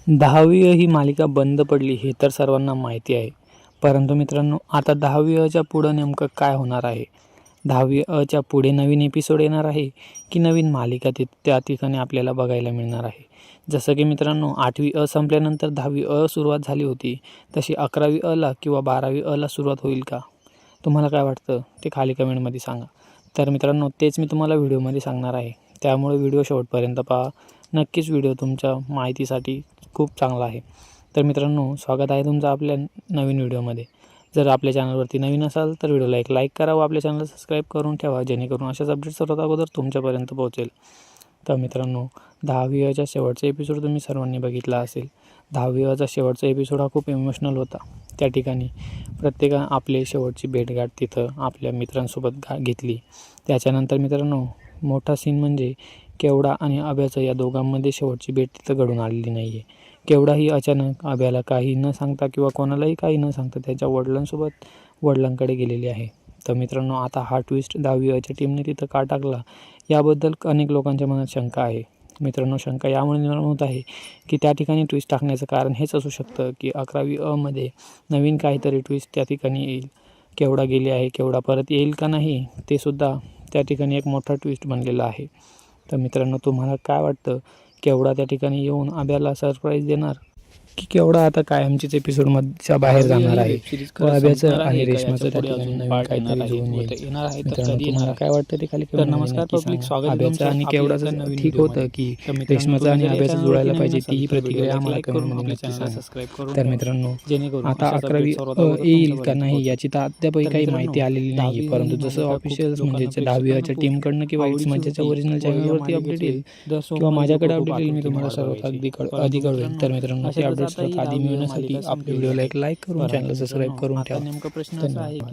10वी ही मालिका बंद पडली हे तर सर्वांना माहिती आहे. परंतु मित्रांनो, आता 10वी च्या पुढं नेमकं काय होणार आहे? 10वी च्या पुढे नवीन एपिसोड येणार आहे की नवीन मालिका त्या ठिकाणी आपल्याला बघायला मिळणार आहे? जसं की मित्रांनो, 8वी संपल्यानंतर 10वी सुरुवात झाली होती, तशी 11वी ला किंवा 12वी ला सुरुवात होईल का? तुम्हाला काय वाटतं ते खाली कमेंटमध्ये सांगा. तर मित्रांनो, तेच मी तुम्हाला व्हिडिओमध्ये सांगणार आहे. त्यामुळे व्हिडिओ शेवटपर्यंत पहा. नक्कीच व्हिडिओ तुमच्या माहितीसाठी खूप चांगला आहे. तर मित्रांनो, स्वागत आहे तुमचं आपल्या नवीन व्हिडिओमध्ये. जर आपल्या चॅनलवरती नवीन असाल तर व्हिडिओला एक लाईक करा व आपल्या चॅनलला सबस्क्राईब करून ठेवा, जेणेकरून अशाच अपडेट्स सर्वात अगोदर तुमच्यापर्यंत पोहोचेल. तर मित्रांनो, 10वी चा शेवटचा एपिसोड तुम्ही सर्वांनी बघितला असेल. 10वी चा शेवटचा एपिसोड हा खूप इमोशनल होता. त्या ठिकाणी प्रत्येकाने आपली शेवटची भेटगाठ तिथं आपल्या मित्रांसोबत घेतली. त्याच्यानंतर मित्रांनो, मोठा सीन म्हणजे केवढा आणि अभ्याचं या दोघांमध्ये शेवटची भेट तिथं घडून आलेली नाही आहे. केवढाही अचानक अभ्याला काही न सांगता किंवा कोणालाही काही न सांगता त्याच्या वडिलांकडे गेलेली आहे. तर मित्रांनो, आता हा ट्विस्ट 10वी च्या टीमने तिथं का टाकला याबद्दल अनेक लोकांच्या मनात शंका आहे. मित्रांनो, शंका यामुळे निर्माण होत आहे की त्या ठिकाणी ट्विस्ट टाकण्याचं कारण हेच असू शकतं की 11वी मध्ये नवीन काहीतरी ट्विस्ट त्या ठिकाणी येईल. केवढा गेली आहे, केवढा परत येईल का नाही, ते सुद्धा त्या ठिकाणी एक मोठा ट्विस्ट बनलेला आहे. तर मित्रांनो, तुम्हाला काय वाटतं? केवढा त्या ठिकाणी येऊन अभ्याला सरप्राईज देणार की केवढा आता कायमचीच एपिसोडच्या बाहेर जाणार आहे? अभ्याचं आणि रेशमाचं त्या ठिकाणी नवीन काहीतरी जुळून येईल. मित्रांनो, तुम्हाला काय वाटतं ते खाली नमस्कार पब्लिक, स्वागत आहे अभ्याचं आणि केवढाचं ठीक होतं की रेशमाचं आणि अभ्याचं जुळायला पाहिजे, तीही प्रतिक्रिया आम्हाला कमेंटमध्ये नक्की सांगा. तर मित्रांनो, आता 11वी येईल का नाही याची तर अद्यापही काही माहिती आलेली नाही, परंतु जसं ऑफिशियल म्हणजे 10वी च्या टीमकडनं किंवा इट्स मज्जाच्या ओरिजिनल चॅनलवरती अपडेट येईल किंवा माझ्याकडे अपडेट येईल, मी तुम्हाला सर्वात आधी कळवेल. तर मित्रांनो, ते अपडेट्स आधी मिळवण्यासाठी आपल्या व्हिडिओला एक लाईक करून चॅनल सबस्क्राईब करून ठेवा. नेमका प्रश्न असा आहे की